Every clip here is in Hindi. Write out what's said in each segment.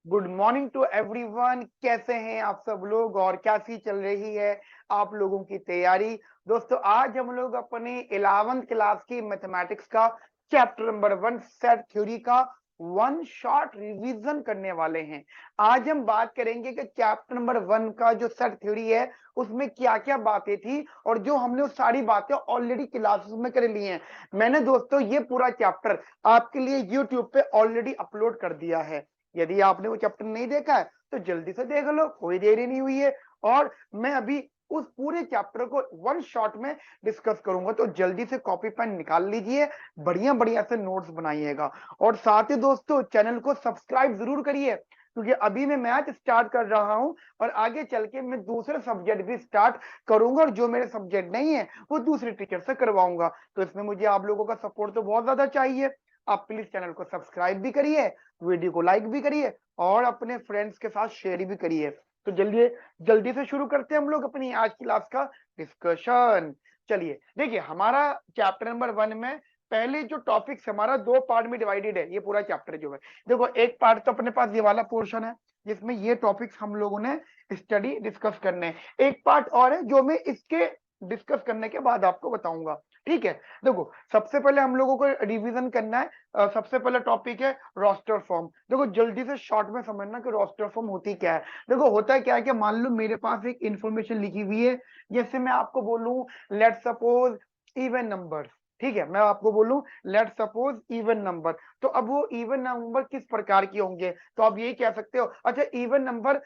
Good morning to everyone. कैसे हैं आप सब लोग और कैसी चल रही है आप लोगों की तैयारी। दोस्तों आज हम लोग अपने 11th क्लास की मैथमेटिक्स का चैप्टर नंबर 1 सेट थ्योरी का वन शॉट रिवीजन करने वाले हैं। आज हम बात करेंगे कि चैप्टर नंबर 1 का जो सेट थ्योरी है उसमें क्या क्या बातें थी और जो हमने वो सारी बातें ऑलरेडी क्लासेस में कर ली हैं। मैंने दोस्तों ये पूरा चैप्टर आपके लिए यूट्यूब पे ऑलरेडी अपलोड कर दिया है। यदि आपने वो चैप्टर नहीं देखा है तो जल्दी से देख लो, कोई देरी नहीं हुई है। और मैं अभी उस पूरे चैप्टर को वन शॉट में डिस्कस करूंगा, तो जल्दी से कॉपी पेन निकाल लीजिए, बढ़िया बढ़िया से नोट्स बनाइएगा। और साथ ही दोस्तों चैनल को सब्सक्राइब जरूर करिए, क्योंकि अभी मैं मैथ स्टार्ट कर रहा हूं और आगे चल के मैं दूसरे सब्जेक्ट भी स्टार्ट करूंगा, और जो मेरे सब्जेक्ट नहीं है वो दूसरे टीचर से करवाऊंगा। तो इसमें मुझे आप लोगों का सपोर्ट तो बहुत ज्यादा चाहिए। आप प्लीज चैनल को सब्सक्राइब भी करिए, वीडियो को लाइक भी करिए और अपने फ्रेंड्स के साथ शेयर भी करिए। तो जल्दी जल्दी से शुरू करते हैं हम लोग अपनी आज की क्लास का डिस्कशन। चलिए देखिए, हमारा चैप्टर नंबर 1 में पहले जो टॉपिक्स हमारा दो पार्ट में डिवाइडेड है। ये पूरा चैप्टर जो है, देखो एक पार्ट तो अपने पास ये वाला पोर्शन है जिसमें ये टॉपिक्स हम लोगों ने स्टडी डिस्कस करने हैं। एक पार्ट और है जो मैं इसके डिस्कस करने के बाद आपको बताऊंगा। ठीक है, देखो सबसे पहले हम लोगों को रिवीजन करना है। सबसे पहला टॉपिक है रोस्टर फॉर्म। देखो जल्दी से शॉर्ट में समझना कि रोस्टर फॉर्म होती क्या है। देखो होता है क्या है कि मान लो मेरे पास एक इंफॉर्मेशन लिखी हुई है, जैसे मैं आपको बोलूं लेट सपोज इवन नंबर। ठीक है, मैं आपको बोलूं लेट सपोज इवन नंबर, तो अब वो इवन नंबर किस प्रकार के होंगे, तो आप यही कह सकते हो अच्छा इवन नंबर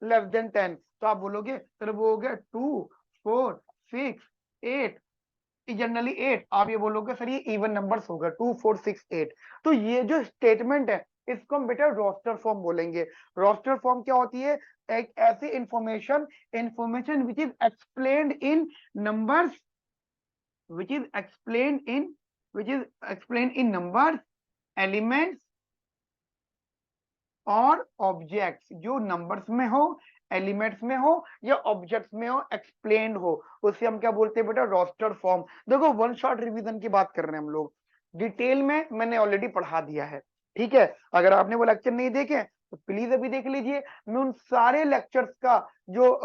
लेस देन 10, तो आप बोलोगे सर वो हो गया 2 4 6 8, जनरली 8। आप ये बोलोगे सर ये इवन नंबर्स होगा 2 4 6 8। तो ये जो स्टेटमेंट है इसको हम बेटा रोस्टर फॉर्म बोलेंगे। रोस्टर फॉर्म क्या होती है? एक ऐसी information information which is explained in numbers, which is explained in which is explained in numbers, elements और ऑब्जेक्ट्स। जो नंबर्स में हो, एलिमेंट्स में हो या ऑब्जेक्ट्स में हो, एक्सप्लेन्ड हो, उसे हम क्या बोलते हैं बेटा? Roster form. देखो वन शॉट रिवीजन की बात कर रहे हैं हम लोग, डिटेल में मैंने ऑलरेडी पढ़ा दिया है। ठीक है, अगर आपने वो लेक्चर नहीं देखे तो प्लीज अभी देख लीजिए। मैं उन सारे लेक्चर्स का जो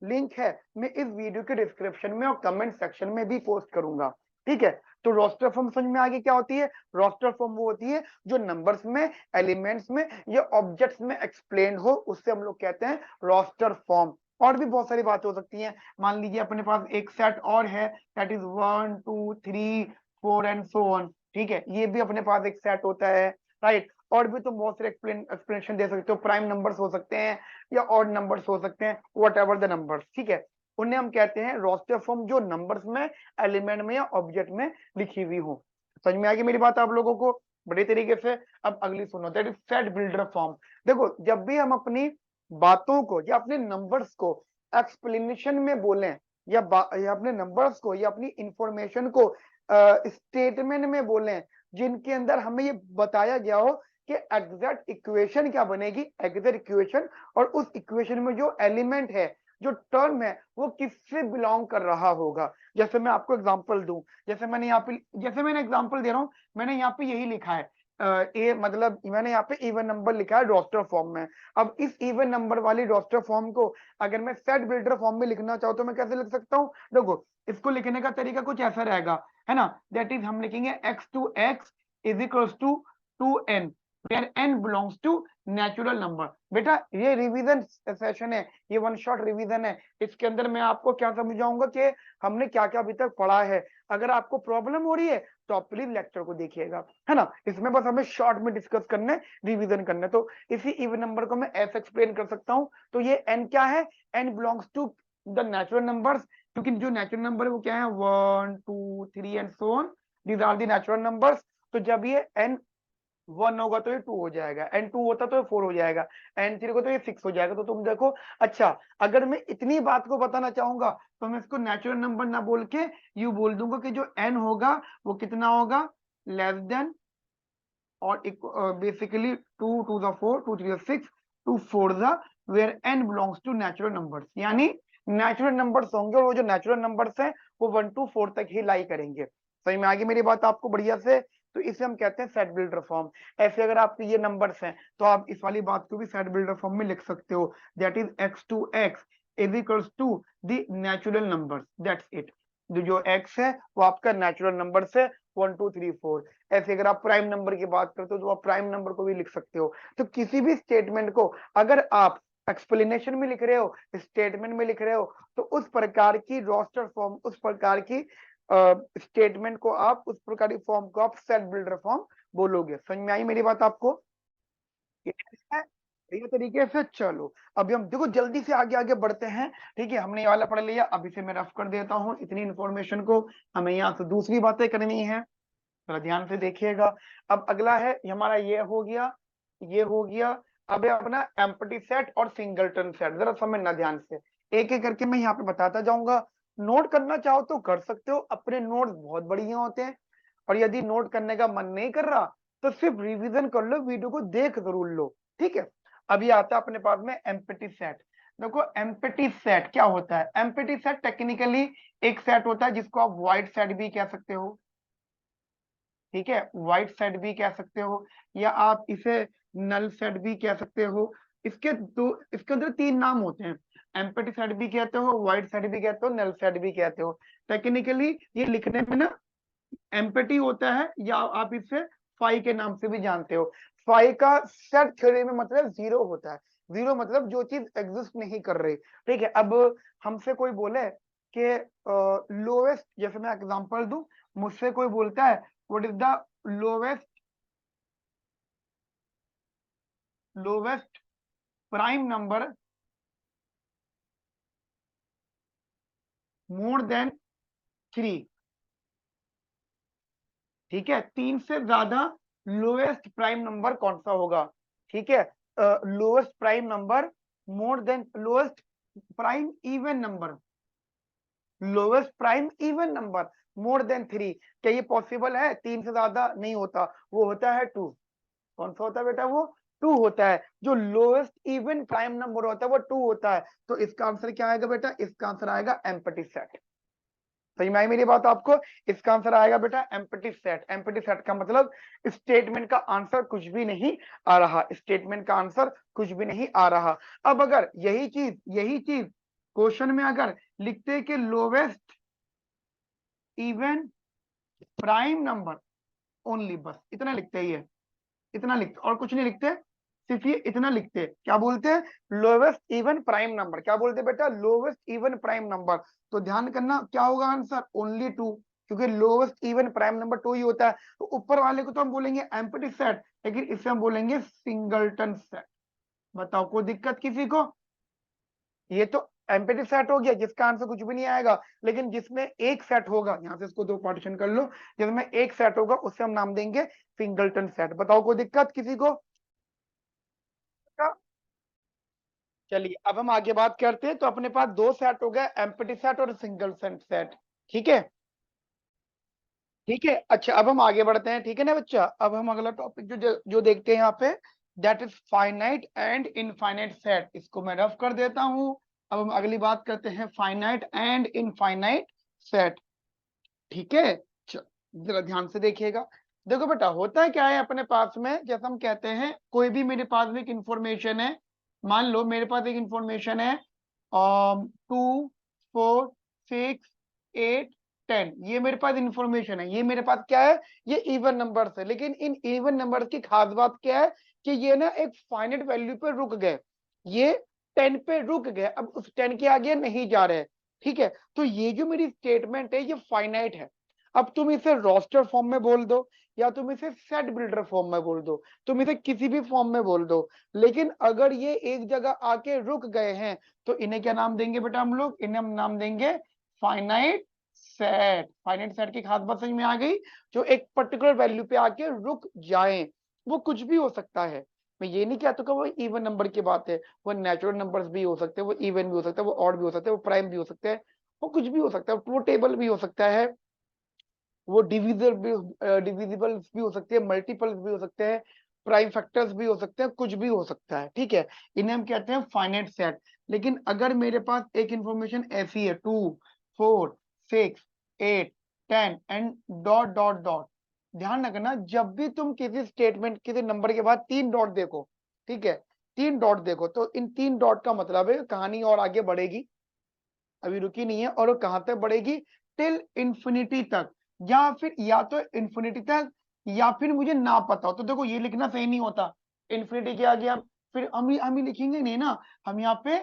लिंक है मैं इस वीडियो के डिस्क्रिप्शन में और कमेंट सेक्शन में भी पोस्ट करूंगा। ठीक है, तो रोस्टर फॉर्म समझ में आगे क्या होती है? रोस्टर फॉर्म वो होती है जो नंबर्स में, एलिमेंट्स में या ऑब्जेक्ट्स में एक्सप्लेन हो, उससे हम लोग कहते हैं रोस्टर फॉर्म। और भी बहुत सारी बातें हो सकती हैं। मान लीजिए अपने पास एक सेट और है, that is 1 2 3 4 and so on. ठीक है, ये भी अपने पास एक सेट होता है, राइट। और भी तो बहुत सारे एक्सप्लेनेशन दे सकते हो, प्राइम नंबर्स हो सकते हैं या ऑड नंबर्स हो सकते हैं, वट एवर द नंबर्स। ठीक है, उन्हें हम कहते हैं रोस्टर फॉर्म, जो नंबर्स में, एलिमेंट में या ऑब्जेक्ट में लिखी हुई हो। समझ में आ गई मेरी बात आप लोगों को बड़े तरीके से? अब अगली सुनो, that is set builder form. देखो जब भी हम अपनी बातों को या अपने नंबर्स को एक्सप्लेनेशन में बोलें, या अपने नंबर्स को या अपनी इंफॉर्मेशन को स्टेटमेंट में बोलें, जिनके अंदर हमें ये बताया गया हो कि एग्जैक्ट इक्वेशन क्या बनेगी, एग्जैक्ट इक्वेशन, और उस इक्वेशन में जो एलिमेंट है, जो टर्म है, वो किससे बिलोंग कर रहा होगा। जैसे मैं आपको एग्जांपल दूं, जैसे मैंने यहाँ पे, जैसे मैंने एग्जांपल दे रहा हूँ, मैंने यहाँ पे यही लिखा है, ए मतलब मैंने यहाँ पे इवन नंबर लिखा है रोस्टर फॉर्म में। अब इस इवन नंबर वाली रोस्टर फॉर्म को अगर मैं सेट बिल्डर फॉर्म में लिखना चाहूँ तो मैं कैसे लिख सकता हूँ? देखो इसको लिखने का तरीका कुछ ऐसा रहेगा, है ना। दैट इज हम लिखेंगे x is equals to n, where n belongs to natural number. बेटा ये रिवीजन सेशन है, ये वन शॉट रिवीजन है। इसके अंदर मैं आपको क्या समझाऊंगा कि हमने क्या क्या अभी तक पढ़ा है। अगर आपको प्रॉब्लम हो रही है तो आप प्लीज लेक्चर को देखिएगा, है ना। इसमें बस हमें शॉर्ट में डिस्कस करने, रिवीजन करने। तो इसी इवन नंबर को मैं ऐसे एक्सप्लेन कर सकता हूँ। तो ये n क्या है? n belongs to the natural numbers, क्योंकि जो नेचुरल नंबर है वो क्या है? 1 2 3 and so on, these are the natural numbers. तो जब ये n 1 होगा तो ये 2 हो जाएगा, n 2 होता तो ये 4 हो जाएगा, n 3 होगा तो ये 6 हो जाएगा। तो तुम देखो, अच्छा अगर मैं इतनी बात को बताना चाहूंगा तो मैं इसको नेचुरल नंबर ना बोल के यू बोल दूंगा कि जो n होगा वो कितना होगा? लेस देन और basically 2 2 4 2 3 6 2 4 where n belongs to natural numbers, यानी नेचुरल नंबर्स होंगे, और वो जो नेचुरल नंबर्स हैं वो 1 to 4 तक ही लाई करेंगे। सही में आगे मेरी बात आपको बढ़िया से? तो इसे हम कहते हैं सेट बिल्डर फॉर्म। ऐसे अगर आपके ये नंबर्स हैं तो आप इस वाली बात को भी सेट बिल्डर फॉर्म में लिख सकते हो, that is x2x is equals to the natural numbers, that's it. जो x है वो आपका नेचुरल नंबर है 1 2 3 4। ऐसे अगर आप प्राइम नंबर की बात करते हो तो आप प्राइम नंबर को भी लिख सकते हो। तो किसी भी स्टेटमेंट को अगर आप एक्सप्लेनेशन में लिख रहे हो, स्टेटमेंट में लिख रहे हो, तो उस प्रकार की रोस्टर फॉर्म, उस प्रकार की स्टेटमेंट को आप, उस प्रकार की फॉर्म को आप सेट बिल्डर फॉर्म बोलोगे। समझ में आई मेरी बात आपको? ये तरीके से चलो अभी हम देखो जल्दी से आगे आगे बढ़ते हैं। ठीक है, हमने ये वाला पढ़ लिया, अभी से मैं रफ कर देता हूँ इतनी इंफॉर्मेशन को, हमें यहाँ से दूसरी बातें करनी है, थोड़ा ध्यान से देखिएगा। अब अगला है हमारा ये हो गया, ये हो गया। अब है अपना एम्प्टी सेट और सिंगलटन सेट, जरा समझना ध्यान से, एक एक करके मैं यहाँ पे बताता जाऊंगा। नोट करना चाहो तो कर सकते हो, अपने नोट्स बहुत बढ़िया होते हैं। और यदि नोट करने का मन नहीं कर रहा तो सिर्फ रिवीजन कर लो, वीडियो को देख जरूर लो। ठीक है, अभी आता है अपने पास में एम्प्टी सेट। देखो एम्प्टी सेट क्या होता है? एम्प्टी सेट टेक्निकली एक सेट होता है जिसको आप वाइड सेट भी कह सकते हो। ठीक है, वाइट सेट भी कह सकते हो, या आप इसे नल सेट भी कह सकते हो। इसके अंदर तीन नाम होते हैं, एम्प्टी सेट भी कहते हो, वाइट सेट भी कहते हो, नल सेट भी कहते हो। टेक्निकली ये लिखने में ना एम्प्टी होता है, या आप इसे फाई के नाम से भी जानते हो। फाई का सेट थ्योरी में मतलब जीरो होता है, जीरो मतलब जो चीज एग्जिस्ट नहीं कर रही। ठीक है, अब हमसे कोई बोले कि लोवेस्ट, जैसे मैं एग्जांपल दूं, मुझसे कोई बोलता है what is the lowest lowest prime number more than 3। ठीक है, तीन से ज्यादा लोएस्ट प्राइम नंबर कौन सा होगा? ठीक है, lowest prime number more than lowest prime even number, lowest prime even number more than 3। क्या ये पॉसिबल है? तीन से ज्यादा नहीं होता, वो होता है 2। कौन सा होता है बेटा? वो 2 होता है। जो लोएस्ट इवन प्राइम नंबर होता है वो 2 होता है। तो इसका आंसर क्या आएगा बेटा? इसका आंसर आएगा एम्प्टी सेट। सही में आई मेरी बात आपको? इसका आंसर आएगा बेटा एम्प्टी सेट। एम्प्टी सेट का मतलब स्टेटमेंट का आंसर कुछ भी नहीं आ रहा, स्टेटमेंट का आंसर कुछ भी नहीं आ रहा। अब अगर यही चीज क्वेश्चन में अगर लिखते कि lowest even prime number only, बस इतना लिखते ही है, इतना लिखते और कुछ नहीं लिखते, सिर्फ ये इतना लिखते। क्या बोलते हैं? Lowest even prime number. क्या बोलते हैं बेटा? Lowest even prime number. तो ध्यान करना क्या होगा आंसर? ओनली 2, क्योंकि लोवेस्ट इवन प्राइम नंबर 2 ही होता है। तो ऊपर वाले को तो हम बोलेंगे एम्प्टी सेट, लेकिन इसे हम बोलेंगे सिंगलटन सेट। बताओ कोई दिक्कत किसी को? ये तो एम्प्टी सेट हो गया जिसका आंसर कुछ भी नहीं आएगा, लेकिन जिसमें एक सेट होगा, यहां से इसको दो पार्टीशन कर लो, जिसमें एक सेट होगा उसे हम नाम देंगे सिंगलटन सेट। बताओ कोई दिक्कत किसी को? चलिए अब हम आगे बात करते हैं। तो अपने पास दो सेट हो गए, एम्प्टी सेट और सिंगल सेट। ठीक है, ठीक है। अच्छा अब हम आगे बढ़ते हैं, ठीक है ना बच्चा? अब हम अगला टॉपिक जो देखते हैं यहाँ पे, that is finite and infinite set. इसको मैं रफ कर देता हूं। अब हम अगली बात करते हैं फाइनाइट एंड इनफाइनाइट सेट। ठीक है, जरा ध्यान से देखिएगा। देखो बेटा होता है क्या है अपने पास में, जैसे हम कहते हैं कोई भी मेरे पास में एक इंफॉर्मेशन है, मान लो मेरे पास एक इंफॉर्मेशन है 2 4 6 8 10, ये मेरे पास इंफॉर्मेशन है। ये मेरे पास क्या है? ये इवन नंबर्स है। लेकिन इन इवन नंबर्स की खास बात क्या है कि ये ना एक फाइनाइट वैल्यू पे रुक गए, ये 10 पे रुक गए, अब उस 10 के आगे नहीं जा रहे। ठीक है, तो ये जो मेरी स्टेटमेंट है ये फाइनाइट है। अब तुम इसे रोस्टर फॉर्म में बोल दो, या तुम इसे सेट बिल्डर फॉर्म में बोल दो, तुम इसे किसी भी फॉर्म में बोल दो, लेकिन अगर ये एक जगह आके रुक गए हैं तो इन्हें क्या नाम देंगे बेटा? हम लोग इन्हें हम नाम देंगे फाइनाइट सेट। फाइनाइट सेट की खास बात समझ में आ गई? जो एक पर्टिकुलर वैल्यू पे आके रुक जाए, वो कुछ भी हो सकता है। मैं ये नहीं कहता कि वो इवन नंबर की बात है, वो नेचुरल नंबर्स भी हो सकते हैं, वो इवन भी हो सकता है, वो ऑड भी हो सकता है, वो प्राइम भी हो सकते हैं, वो कुछ भी हो सकता है, वो टेबल भी हो सकता है, वो डिविजिबल्स भी हो सकते हैं, मल्टीपल्स भी हो सकते हैं, प्राइम फैक्टर्स भी हो सकते हैं, कुछ भी हो सकता है। ठीक है, इन्हें हम कहते हैं फाइनाइट सेट। लेकिन अगर मेरे पास एक इंफॉर्मेशन ऐसी है 2 4 6 8 10 एंड डॉट डॉट डॉट, ध्यान रखना, जब भी तुम किसी स्टेटमेंट किसी नंबर के बाद 3 डॉट देखो, ठीक है, 3 डॉट देखो, तो इन 3 डॉट का मतलब है कहानी और आगे बढ़ेगी, अभी रुकी नहीं है, और वो कहां तक बढ़ेगी, टिल इंफिनिटी तक, या फिर या तो इंफिनिटी तक, या फिर मुझे ना पता हो। तो देखो ये लिखना सही नहीं होता, इंफिनिटी के आगे हम फिर हम ही लिखेंगे नहीं ना, हम यहाँ पे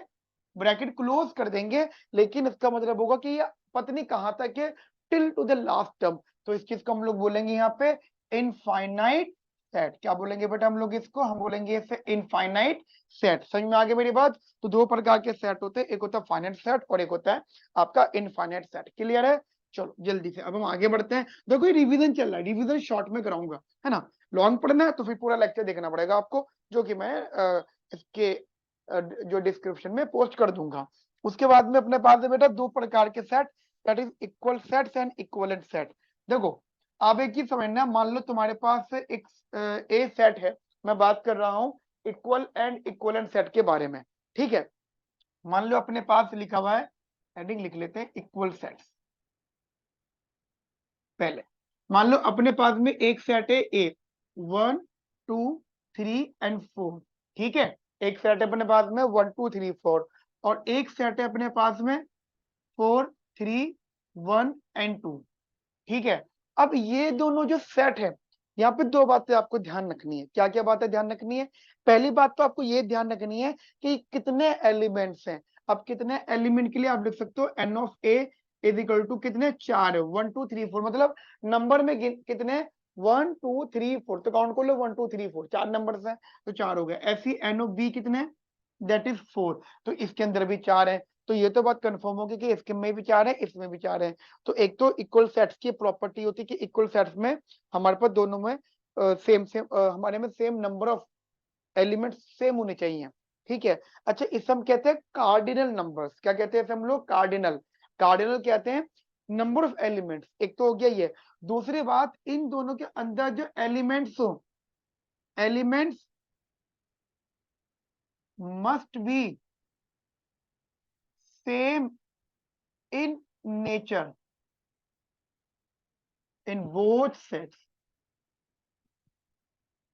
ब्रैकेट क्लोज कर देंगे, लेकिन इसका मतलब होगा कि ये पता नहीं कहां तक है, till two the last term. तो इस चीज को हम लोग बोलेंगे यहाँ पे इनफाइनाइट सेट। क्या बोलेंगे बेटा हम लोग इसको, हम बोलेंगे इसे इनफाइनाइट सेट। समझ में आगे मेरी बात। तो दो प्रकार के सेट होते हैं, एक होता है फाइनाइट सेट और एक होता है आपका इनफाइनाइट सेट। क्लियर है? चलो जल्दी से अब हम आगे बढ़ते हैं। देखो ये रिवीजन चल रहा है, रिवीजन शॉर्ट में कराऊंगा, है ना। लॉन्ग पढ़ना है तो फिर पूरा लेक्चर देखना पड़ेगा आपको, जो कि मैं इसके जो डिस्क्रिप्शन में पोस्ट कर दूंगा। उसके बाद में अपने पास है बेटा दो प्रकार के set, that is equal sets and equivalent set. देखो आप एक चीज समझना, मान लो तुम्हारे पास एक ए सेट है, मैं बात कर रहा हूं इक्वल एंड इक्वलेंट सेट के बारे में, ठीक है। मान लो अपने पास लिखा हुआ है, हेडिंग लिख लेते हैं इक्वल सेट्स। पहले मान लो अपने पास में एक सेट है ए, 1 2 3 एंड 4, ठीक है। एक सेट है अपने पास में 1 2 3 4, और एक सेट है अपने पास में 4 3 1 एंड 2, ठीक है। अब ये दोनों जो सेट है, यहाँ पे दो बातें आपको ध्यान रखनी है। क्या क्या बातें ध्यान रखनी है? पहली बात तो आपको ये ध्यान रखनी है कि कितने एलिमेंट्स हैं। अब कितने एलिमेंट के लिए आप लिख सकते हो n of A is equal to कितने, 4 है, 1 2 3 4, मतलब नंबर में कितने 1 2 3 4, तो काउंट कर लो 1 2 3 4, 4 नंबर है तो 4 हो गए। ऐसी एन ऑफ बी कितने, दैट इज 4, तो इसके अंदर भी 4 है। तो ये तो बात कंफर्म होगी कि इसके में भी 4 है, इसमें भी 4 है। तो एक तो इक्वल सेट्स की प्रॉपर्टी होती है कि इक्वल सेट्स में हमारे पास दोनों में सेम सेम हमारे में same number of elements same होने चाहिए, ठीक है। अच्छा इसे हम कहते हैं कार्डिनल नंबर्स। क्या कहते हैं इसे हम लोग? कार्डिनल। कार्डिनल कहते हैं नंबर ऑफ एलिमेंट्स। एक तो हो गया ये। दूसरी बात, इन दोनों के अंदर जो एलिमेंट्स हो, elements must be same in nature in both sets.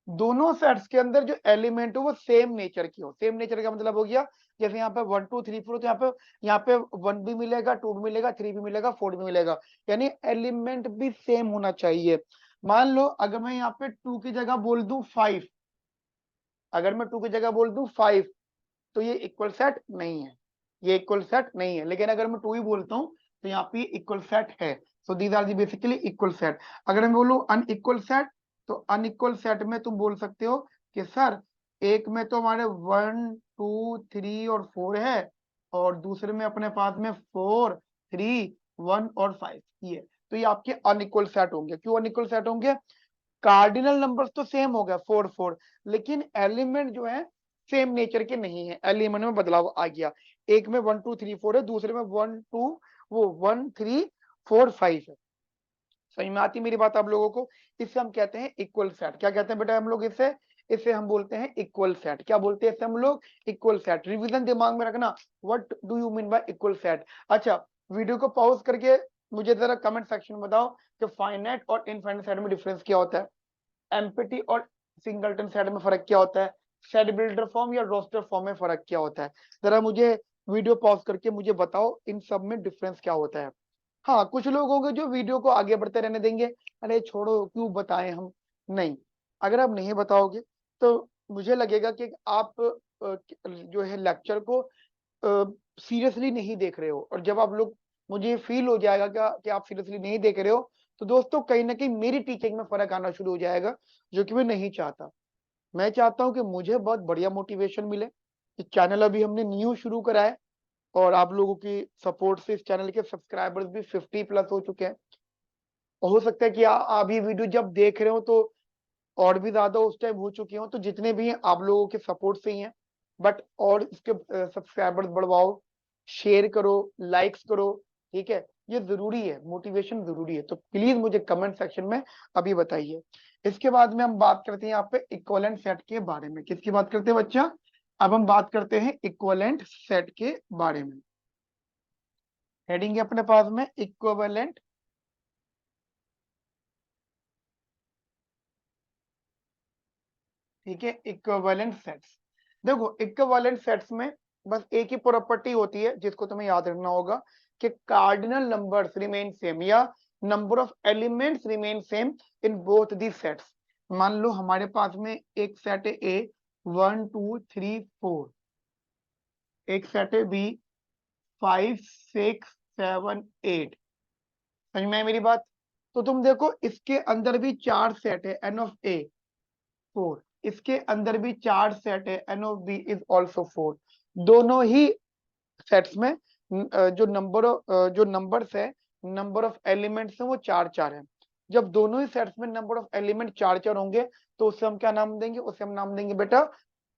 दोनों सेट्स के अंदर जो एलिमेंट हो वो सेम नेचर की हो। सेम नेचर का मतलब हो गया, जैसे यहाँ पे 1 2 3 4, तो यहाँ पे 1 भी मिलेगा, 2 भी मिलेगा, 3 भी मिलेगा, 4 भी मिलेगा, यानी एलिमेंट भी सेम होना चाहिए। मान लो अगर मैं यहाँ पे 2 की जगह बोल दूं 5, अगर मैं 2 की जगह बोल दूं 5, तो ये इक्वल सेट नहीं है, ये इक्वल सेट नहीं है। लेकिन अगर मैं 2 ही बोलता हूँ तो यहाँ पे इक्वल सेट है। So these are the basically equal set. अगर मैं बोलूं अनइक्वल सेट, तो अनइक्वल सेट में तुम बोल सकते हो कि सर एक में तो हमारे 1 2 3 और 4 है, और दूसरे में अपने पास में 4 3 1 और 5, ये तो ये आपके अनइक्वल सेट होंगे। क्यों अनइक्वल सेट होंगे? कार्डिनल नंबर्स तो सेम हो गया 4 4, लेकिन एलिमेंट जो है सेम नेचर के नहीं है, एलिमेंट में बदलाव आ गया। एक में 1 2 3 4 है, दूसरे में 1 2 वो 1 3 4 5 है। समझ में आती मेरी बात आप लोगों को? इसे हम कहते हैं इक्वल सेट। क्या कहते हैं बेटा हम लोग इसे? इसे हम बोलते हैं इक्वल सेट। क्या बोलते हैं इसे हम लोग? Equal set. रिवीजन दिमाग में रखना, what do you mean y equal set. अच्छा वीडियो को पॉज करके मुझे जरा कमेंट सेक्शन में बताओ कि फाइनाइट और इनफाइनाइट सेट में डिफरेंस क्या होता है, एम्प्टी और सिंगलटन सेट में फर्क क्या होता है, सेट बिल्डर फॉर्म या रोस्टर फॉर्म में फर्क क्या होता है। जरा मुझे वीडियो पॉज करके मुझे बताओ इन सब में डिफरेंस क्या होता है। हाँ कुछ लोग होंगे जो वीडियो को आगे बढ़ते रहने देंगे, अरे छोड़ो क्यों बताएं हम। नहीं, अगर आप नहीं बताओगे तो मुझे लगेगा कि आप जो है लेक्चर को सीरियसली नहीं देख रहे हो, और जब आप लोग मुझे फील हो जाएगा कि आप सीरियसली नहीं देख रहे हो, तो दोस्तों कहीं ना कहीं मेरी टीचिंग में फर्क आना शुरू हो जाएगा, जो कि मैं नहीं चाहता। मैं चाहता हूं कि मुझे बहुत बढ़िया मोटिवेशन मिले। इस चैनल अभी हमने न्यू शुरू करा है, और आप लोगों की सपोर्ट से इस चैनल के सब्सक्राइबर्स भी 50 प्लस हो चुके हैं। और हो सकता है कि आप ये वीडियो जब देख रहे हो तो और भी ज्यादा उस टाइम हो चुके हो। तो जितने भी हैं आप लोगों के सपोर्ट से ही हैं, बट और इसके सब्सक्राइबर्स बढ़वाओ, शेयर करो, लाइक्स करो, ठीक है। ये जरूरी है, मोटिवेशन जरूरी है। तो प्लीज मुझे कमेंट सेक्शन में अभी बताइए। इसके बाद में हम बात करते हैं यहाँ पे इक्विवेलेंट सेट के बारे में। किसकी बात करते हैं बच्चा? अब हम बात करते हैं इक्विवेलेंट सेट के बारे में। हेडिंग है अपने पास में इक्विवेलेंट ठीक है, इक्विवेलेंट सेट्स। देखो इक्विवेलेंट सेट्स में बस एक ही प्रॉपर्टी होती है जिसको तुम्हें याद रखना होगा कि कार्डिनल नंबर्स रिमेन सेम या number of elements remain same in both the sets. मान लो हमारे पास में एक सेट है ए 1 2 3 4, एक सेट है बी 5 6 7 8। समझ में आई मेरी बात? तो तुम देखो इसके अंदर भी चार सेट है एन ऑफ ए 4, इसके अंदर भी चार सेट है n of B is also 4। दोनों ही सेट्स में जो नंबर्स है, नंबर ऑफ एलिमेंट्स है वो चार चार है। जब दोनों ही सेट्स में नंबर ऑफ एलिमेंट चार चार होंगे तो उसे हम क्या नाम देंगे? उसे हम नाम देंगे बेटा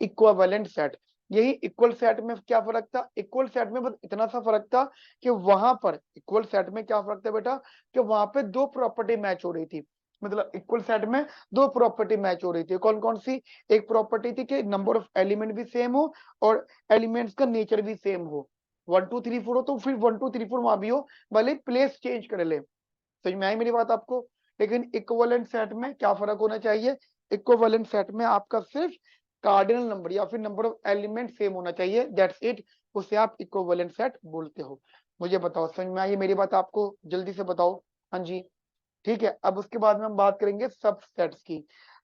इक्विवेलेंट सेट। यही इक्वल सेट में क्या फर्क था? इक्वल सेट में बस इतना सा फर्क था कि वहां पर इक्वल सेट में क्या फर्क था बेटा कि वहां पे दो प्रॉपर्टी मैच हो रही थी। मतलब इक्वल सेट में दो प्रॉपर्टी मैच हो रही थी। कौन कौन सी? एक प्रॉपर्टी थी कि नंबर ऑफ एलिमेंट भी सेम हो और एलिमेंट्स का नेचर भी सेम हो। 1 2 3 4 हो तो फिर 1 2 3 4 वहां भी हो, भले प्लेस चेंज कर ले। समझ में आई मेरी बात आपको? लेकिन इक्विवेलेंट सेट में क्या फर्क होना चाहिए? इक्विवेलेंट सेट में आपका सिर्फ कार्डिनल नंबर या फिर नंबर ऑफ एलिमेंट सेम होना चाहिए, दैट्स इट। उसे आप इक्विवेलेंट सेट बोलते हो। मुझे बताओ समझ में आई मेरी बात आपको? जल्दी से बताओ। हाँ जी, ठीक है। अब उसके बाद में हम बात करेंगे सबसेट्स की।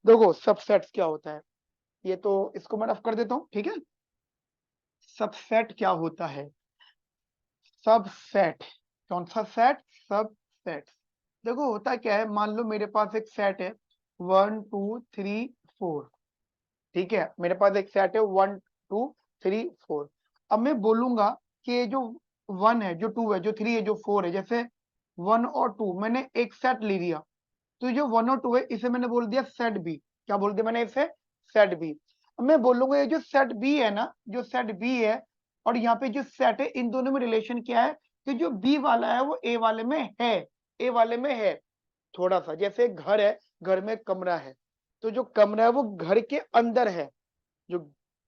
देखो सबसेट्स क्या होता है, ये तो इसको मैं रफ कर देता हूँ, ठीक है। सबसेट क्या होता है? सबसेट, कौन सा सेट? सबसेट। देखो होता क्या है, मान लो मेरे पास एक सेट है 1 2 3 4, ठीक है। मेरे पास एक सेट है 1 2 3 4। अब मैं बोलूंगा कि ये जो 1 है, जो 2 है, जो 3 है, जो 4 है, जैसे 1 और 2 मैंने एक सेट ले लिया, तो जो 1 और 2 है इसे मैंने बोल दिया सेट बी। क्या बोल दिया मैंने? इसे सेट बी। अब मैं बोलूंगा ये जो सेट बी है ना, जो सेट बी है और यहाँ पे जो सेट है, इन दोनों में रिलेशन क्या है कि जो बी वाला है वो ए वाले में है, ए वाले में है। थोड़ा सा जैसे घर है, घर में कमरा है, तो जो कमरा है वो घर के अंदर है, जो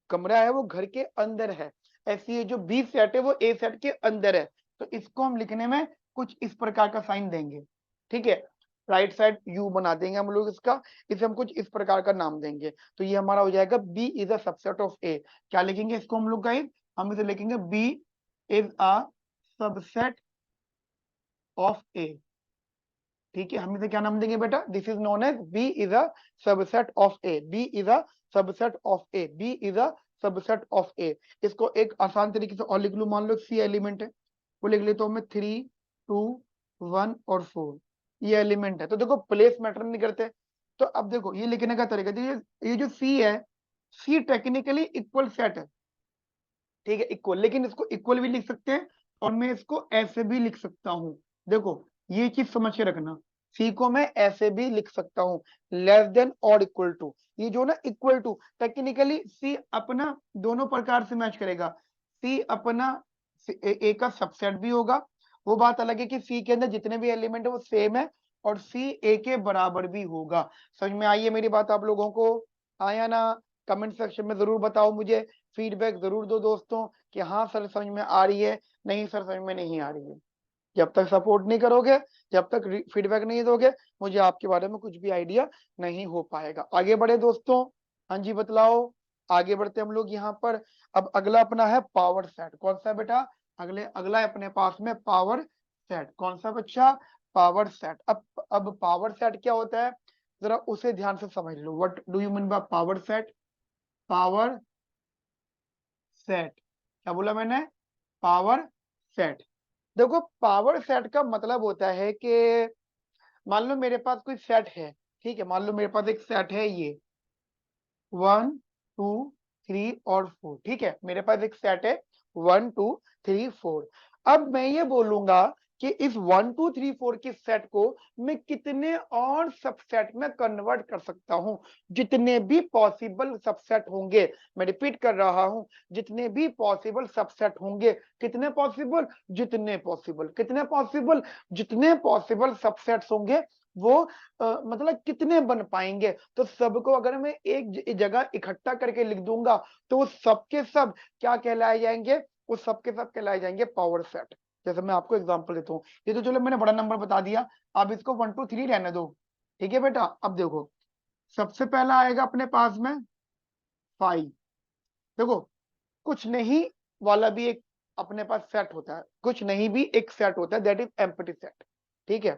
कमरा है वो घर के अंदर है। ऐसी ये जो बी सेट है वो ए सेट के अंदर है। तो इसको हम लिखने में कुछ इस प्रकार का साइन देंगे, ठीक है। राइट साइड यू बना देंगे हम लोग इसका, इसे हम कुछ इस प्रकार का नाम देंगे। तो ये हमारा हो जाएगा B is a subset of A. क्या लिखेंगे इसको हम लोग गाइस? हम इसे लिखेंगे B is a subset of A. ठीक है, हम इसे क्या नाम देंगे बेटा? This is known as B is a subset of A. B is a subset of A. B is a subset of A. इसको एक आसान तरीके से और लिख लूं, मान लो सी एलिमेंट है, वो लिख लेता हूं मैं 3 2 1 और 4, ये एलिमेंट है। तो देखो प्लेस मैटर नहीं करते। तो अब देखो ये लिखने का तरीका, ये जो सी है, सी टेक्निकली इक्वल सेट है, ठीक है, इक्वल। लेकिन इसको इक्वल भी लिख सकते हैं और मैं इसको ऐसे भी लिख सकता हूं। देखो ये चीज समझ के रखना, सी को मैं ऐसे भी लिख सकता हूं, लेस देन और इक्वल टू। ये जो ना इक्वल टू, टेक्निकली सी अपना दोनों प्रकार से मैच करेगा। सी अपना ए का सबसेट भी होगा, वो बात अलग है कि सी के अंदर जितने भी एलिमेंट है वो सेम है, और सी ए के बराबर भी होगा। समझ में आई है मेरी बात आप लोगों को? आया ना? कमेंट सेक्शन में जरूर बताओ मुझे, फीडबैक जरूर दो दोस्तों कि हाँ सर समझ में आ रही है, नहीं सर समझ में नहीं आ रही है। जब तक सपोर्ट नहीं करोगे, जब तक फीडबैक नहीं दोगे, मुझे आपके बारे में कुछ भी आइडिया नहीं हो पाएगा। आगे बढ़े दोस्तों। हाँ जी बतलाओ। आगे बढ़ते हम लोग यहाँ पर। अब अगला अपना है पावर सेट। कौन सा बेटा? अगला है अपने पास में पावर सेट। कौन सा बच्चा? Power set. अब पावर सेट क्या होता है, जरा उसे ध्यान से समझ लो। What do you mean by power set? Power set, क्या बोला मैंने? Power set. देखो पावर सेट का मतलब होता है कि मान लो मेरे पास कोई सेट है, ठीक है। मान लो मेरे पास एक सेट है ये 1 2 3 और 4, ठीक है। मेरे पास एक सेट है 1 2 3 4। अब मैं ये बोलूंगा कि इस 1 2 3 4 के सेट को मैं कितने और सबसेट में कन्वर्ट कर सकता हूं। जितने भी पॉसिबल सबसेट होंगे, मैं रिपीट कर रहा हूं, जितने भी पॉसिबल सबसेट होंगे, कितने पॉसिबल? जितने पॉसिबल। कितने पॉसिबल? जितने पॉसिबल सबसेट्स होंगे वो मतलब कितने बन पाएंगे। तो सबको अगर मैं एक जगह इकट्ठा करके लिख दूंगा तो वो सबके सब क्या कहलाए जाएंगे? वो सबके सब कहलाए जाएंगे पावर सेट। जैसे मैं आपको एग्जांपल देता हूँ, ये तो चलो मैंने बड़ा नंबर बता दिया, अब इसको 1 2 3 रहने दो, ठीक है बेटा। अब देखो सबसे पहला आएगा अपने पास में 5। देखो कुछ नहीं वाला भी एक अपने पास सेट होता है, कुछ नहीं भी एक सेट होता है, दैट इज एम्प्टी सेट। ठीक है,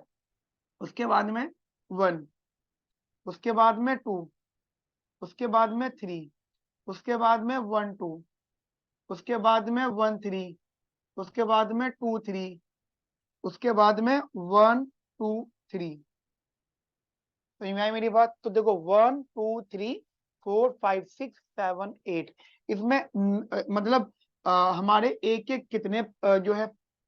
उसके बाद में 1, उसके बाद में 2, उसके बाद में 3, उसके बाद में 1 2, उसके बाद में 1 3, उसके बाद में 2 3, उसके बाद में 1 2 3। तो ये मेरी बात। तो देखो 1 2 3 4 5 6 7 8, इसमें मतलब हमारे एक एक कितने जो है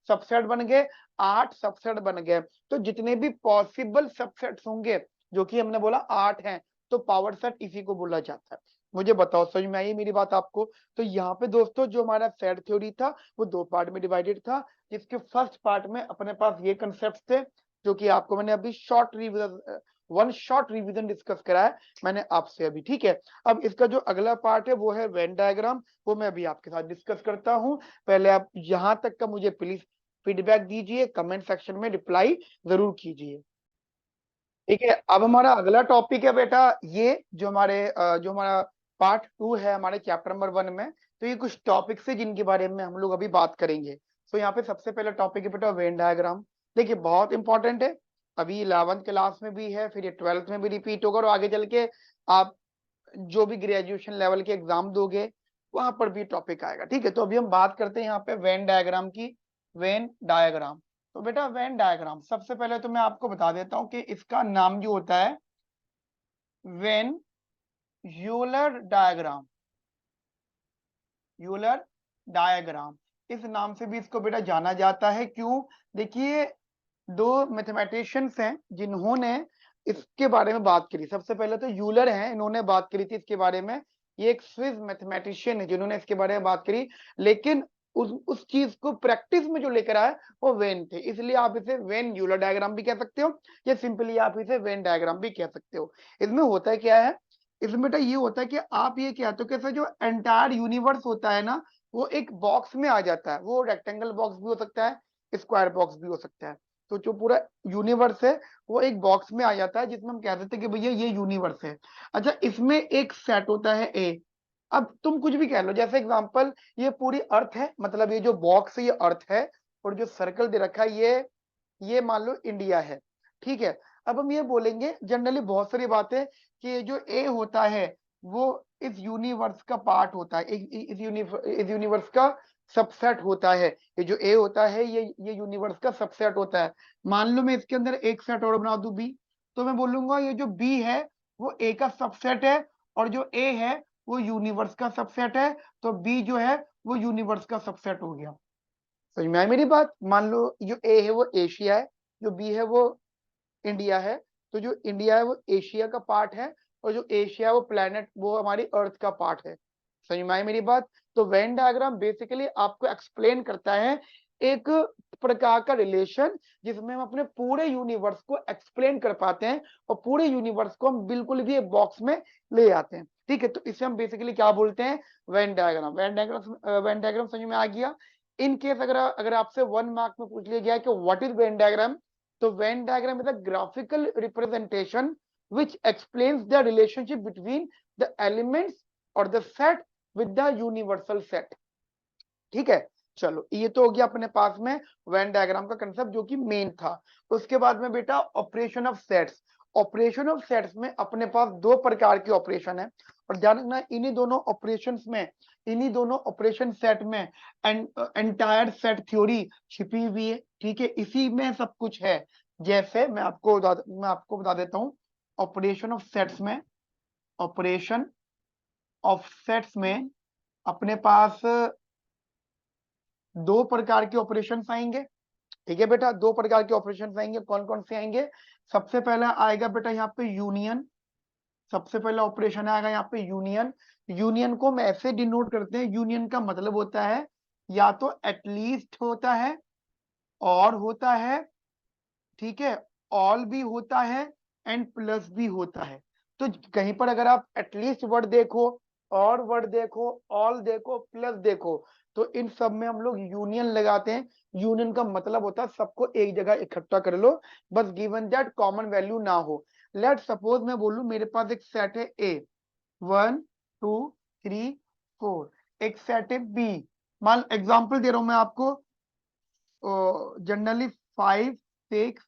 सबसेट बन गए, 8 सबसेट बन गए। तो जितने भी पॉसिबल सबसेट्स होंगे, जो कि हमने बोला 8 हैं, तो पावर सेट इसी को बोला जाता है। मुझे बताओ समझ में आई मेरी बात आपको? तो यहाँ पे दोस्तों जो हमारा सेट थ्योरी था वो 2 पार्ट में डिवाइडेड था, जिसके फर्स्ट पार्ट में अपने पास ये कंसेप्ट थे जो कि आपको मैंने अभी short revision, one short revision discuss करा है मैंने आपसे अभी। ठीक है, अब इसका जो अगला पार्ट है वो है वेन डायग्राम, वो मैं अभी आपके साथ डिस्कस करता हूं। पहले आप यहां तक का मुझे प्लीज फीडबैक दीजिए, कमेंट सेक्शन में रिप्लाई जरूर कीजिए। ठीक है, अब हमारा अगला टॉपिक है बेटा ये जो हमारा पार्ट 2 है हमारे चैप्टर नंबर 1 में। तो ये कुछ टॉपिक्स है जिनके बारे में हम लोग अभी बात करेंगे। तो यहाँ पे सबसे पहला टॉपिक है बेटा वेन डायग्राम। देखिए बहुत इंपॉर्टेंट है, अभी 11th क्लास में भी है, फिर ये 12th में भी रिपीट होगा, और आगे चल के आप जो भी ग्रेजुएशन लेवल के एग्जाम दोगे वहां पर भी टॉपिक आएगा। ठीक है, तो अभी हम बात करते हैं यहाँ पे वेन डायग्राम की। वेन डायग्राम, तो बेटा वेन डायग्राम सबसे पहले तो मैं आपको बता देता हूं कि इसका नाम जो होता है when Euler diagram. Euler diagram इस नाम से भी इसको बेटा जाना जाता है। क्यों? देखिए दो मैथमेटिशियंस हैं जिन्होंने इसके बारे में बात करी। सबसे पहले तो यूलर हैं, इन्होंने बात करी थी इसके बारे में। ये एक स्विस मैथमेटिशियन है जिन्होंने इसके बारे में बात करी, लेकिन उस चीज को प्रैक्टिस में जो लेकर आए वो वेन थे, इसलिए आप इसे वेन यूलर डायग्राम भी कह सकते हो, या सिंपली आप इसे वेन डायग्राम भी कह सकते हो। इसमें होता है क्या है, इसमें बेटा ये होता है कि आप ये कहते हो कि जो एंटायर यूनिवर्स होता है ना, वो एक बॉक्स में आ जाता है। वो रेक्टेंगल बॉक्स भी हो सकता है, स्क्वायर बॉक्स भी हो सकता है। तो जो पूरा यूनिवर्स है वो एक बॉक्स में आ जाता है, जिसमें हम कह देते हैं कि भैया ये यूनिवर्स है। अच्छा, इसमें एक सेट होता है ए। अब तुम कुछ भी कह लो, जैसे एग्जांपल ये पूरी अर्थ है, मतलब ये जो बॉक्स है ये अर्थ है, और जो सर्कल दे रखा है ये मान लो इंडिया है। ठीक है, अब हम ये बोलेंगे जनरली बहुत सारी बातें कि ये जो ए होता है वो इस यूनिवर्स का पार्ट होता है, इस यूनिवर्स का सबसेट होता है। ये जो ए होता है ये यूनिवर्स का सबसेट होता है। मान लो मैं इसके अंदर एक सेट और बना दूं बी, तो मैं बोलूंगा ये जो बी है वो ए का सबसेट है, और जो ए है वो यूनिवर्स का सबसेट है। तो बी जो है वो यूनिवर्स का सबसेट हो गया। समझ में आई मेरी बात? मान लो जो ए है वो एशिया है, जो बी है वो इंडिया है। तो जो इंडिया है वो एशिया का पार्ट है, और जो एशिया है वो प्लेनेट, वो हमारी अर्थ का पार्ट है। समझ में आई मेरी बात? तो वेन डायग्राम बेसिकली आपको एक्सप्लेन करता है एक प्रकार का रिलेशन, जिसमें हम अपने पूरे यूनिवर्स को एक्सप्लेन कर पाते हैं, और पूरे यूनिवर्स को हम बिल्कुल भी एक बॉक्स में ले आते हैं। ठीक है, तो इसे हम बेसिकली क्या बोलते हैं? Venn diagram. वेन डायग्राम समझ में आ गया? इन केस अगर अगर आपसे 1 मार्क में पूछ लिया गया कि व्हाट इज वेन डायग्राम, तो Venn diagram is a graphical representation which explains the relationship between the elements or the set with the universal set। ठीक है, चलो ये तो हो गया अपने पास में वेन डायग्राम का कंसेप्ट जो कि मेन था। उसके बाद में बेटा operation of sets. Operation of sets में अपने पास 2 प्रकार के ऑपरेशन है, और ध्यान रखना इन्हीं दोनों ऑपरेशंस में, इन्हीं दोनों ऑपरेशन सेट में एंटायर सेट थ्योरी छिपी हुई है। ठीक है, इसी में सब कुछ है। जैसे मैं आपको बता देता हूं, ऑपरेशन ऑफ सेट्स में, ऑपरेशन ऑफ सेट्स में अपने पास 2 प्रकार के ऑपरेशन आएंगे। ठीक है बेटा, 2 प्रकार के ऑपरेशन आएंगे। कौन कौन से आएंगे? सबसे पहला आएगा बेटा यहाँ पे यूनियन। सबसे पहला ऑपरेशन आएगा यहाँ पे यूनियन। यूनियन को हम ऐसे डिनोट करते हैं, यूनियन का मतलब होता है या तो एटलीस्ट होता है, और होता है, ठीक है, ऑल भी होता है, एंड प्लस भी होता है। तो कहीं पर अगर आप एटलीस्ट वर्ड देखो, और वर्ड देखो, ऑल देखो, प्लस देखो, तो इन सब में हम लोग यूनियन लगाते हैं। यूनियन का मतलब होता है सबको एक जगह इकट्ठा कर लो, बस गिवन दैट कॉमन वैल्यू ना हो। लेट सपोज मैं बोलूं मेरे पास एक सेट है ए, 1 2 3 4, एक सेट है बी, मान एग्जांपल दे रहा हूं मैं आपको, जनरली 5 6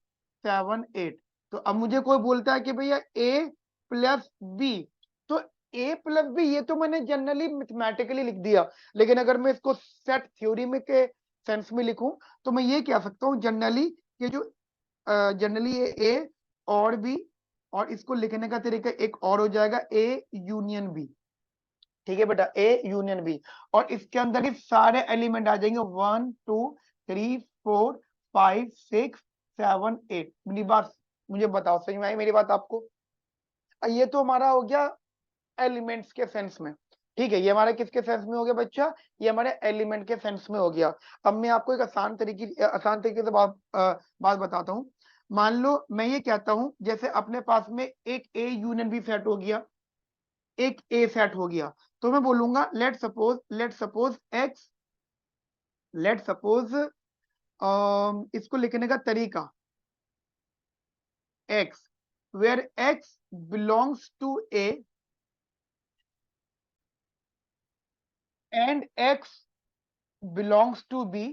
7 8। तो अब मुझे कोई बोलता है कि भैया a प्लस बी, तो a प्लस बी ये तो मैंने जनरली मैथमेटिकली लिख दिया, लेकिन अगर मैं इसको सेट थ्योरी में के सेंस में लिखूं तो मैं ये कह सकता हूं जनरली ये जो जनरली ये a और b, और इसको लिखने का तरीका एक और हो जाएगा a यूनियन b। ठीक है बेटा, ए यूनियन बी, और इसके अंदर ही सारे एलिमेंट आ जाएंगे 1 2 3 4 5 6 7 8। मेरी बात मुझे बताओ, सही में आई मेरी बात आपको? ये तो हमारा हो गया एलिमेंट्स के सेंस में। ठीक है, ये हमारे किसके सेंस में हो गया बच्चा? ये हमारे एलिमेंट के सेंस में हो गया। अब मैं आपको एक आसान तरीके से बात बताता हूँ। मान लो मैं ये कहता हूं जैसे अपने पास में एक ए यूनियन बी सेट हो गया, एक ए सेट हो गया, तो मैं बोलूंगा लेट सपोज इसको लिखने का तरीका x, where x belongs to a and x belongs to b,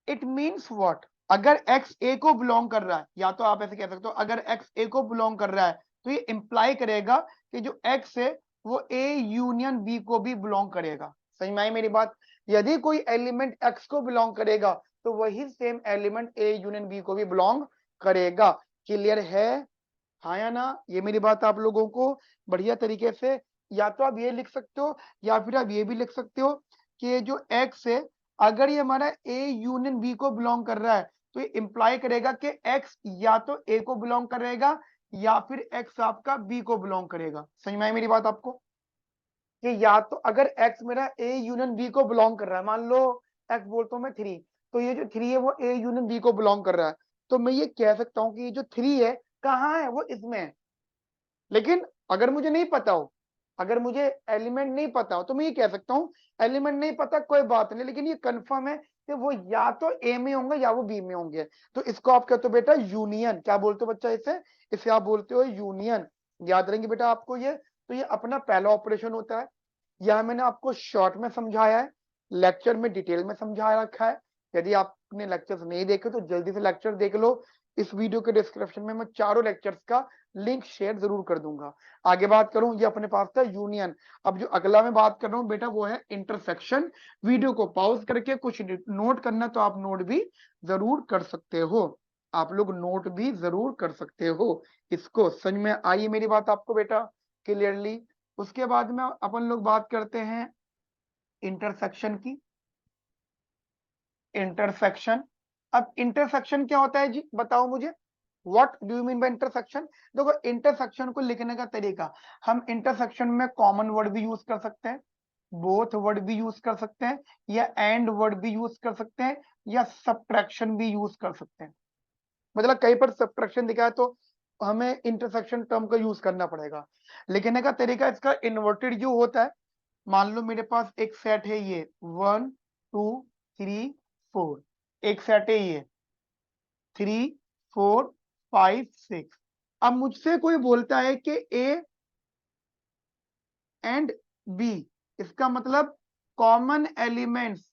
it means what? अगर x a को बिलोंग कर रहा है, या तो आप ऐसे कह सकते हो अगर x a को बिलोंग कर रहा है तो ये इंप्लाई करेगा कि जो x है वो a यूनियन b को भी बिलोंग करेगा। समझ में आई मेरी बात? यदि कोई एलिमेंट x को बिलोंग करेगा तो वही same element a union b को भी बिलोंग करेगा। क्लियर है? हाँ या ना? ये मेरी बात आप लोगों को बढ़िया तरीके से, या तो आप ये लिख सकते हो या फिर आप ये भी लिख सकते हो कि ये जो x है अगर ये हमारा a यूनियन b को बिलोंग कर रहा है तो ये इंप्लाई करेगा कि x या तो a को बिलोंग करेगा या फिर x आपका b को बिलोंग करेगा। समझ में आई मेरी बात आपको? कि या तो अगर x मेरा a यूनियन b को बिलोंग कर रहा है, मान लो x बोलता हूं मैं 3, तो ये जो 3 है वो a यूनियन b को बिलोंग कर रहा है, तो मैं ये कह सकता हूं कि ये जो 3 है कहाँ है? वो इसमें है। लेकिन अगर मुझे नहीं पता हो, अगर मुझे एलिमेंट नहीं पता हो तो मैं ये कह सकता हूँ एलिमेंट नहीं पता कोई बात नहीं, लेकिन ये कंफर्म है कि वो या तो ए में होंगे या वो बी में होंगे। तो इसको आप कहते हो बेटा यूनियन। क्या बोलते हो बच्चा इसे? इसे आप बोलते हो यूनियन। याद रहेंगे बेटा आपको ये। तो ये अपना पहला ऑपरेशन होता है। यह मैंने आपको शॉर्ट में समझाया है, लेक्चर में डिटेल में समझा रखा है। यदि आपने लेक्चर्स नहीं देखे तो जल्दी से लेक्चर देख लो। इस वीडियो के डिस्क्रिप्शन में मैं चारों लेक्चर्स का लिंक शेयर जरूर कर दूंगा। आगे बात करूं, ये अपने पास था यूनियन। अब जो अगला मैं बात कर रहा हूं बेटा वो है इंटरसेक्शन। वीडियो को पॉज करके कुछ नोट करना तो आप नोट भी जरूर कर सकते हो, आप लोग नोट भी जरूर कर सकते हो। इसको समझ में आई मेरी बात आपको बेटा क्लियरली? उसके बाद में अपन लोग बात करते हैं इंटरसेक्शन की। इंटरसेक्शन, अब इंटरसेक्शन क्या होता है जी बताओ मुझे? What do you mean bye intersection? देखो इंटरसेक्शन को लिखने का तरीका, हम इंटरसेक्शन में कॉमन वर्ड भी यूज कर सकते हैं, बोथ वर्ड भी यूज कर सकते हैं, या एंड वर्ड भी यूज कर सकते हैं, या सब्ट्रैक्शन भी यूज कर सकते हैं। मतलब कहीं पर सब्ट्रैक्शन दिखा है तो हमें इंटरसेक्शन टर्म का यूज करना पड़ेगा। लिखने का तरीका इसका इन्वर्टेड यू होता है। मान लो मेरे पास एक सेट है ये 1 2 3 4, एक सेट है ये 3 4 5 6। अब मुझसे कोई बोलता है कि ए एंड बी, इसका मतलब common elements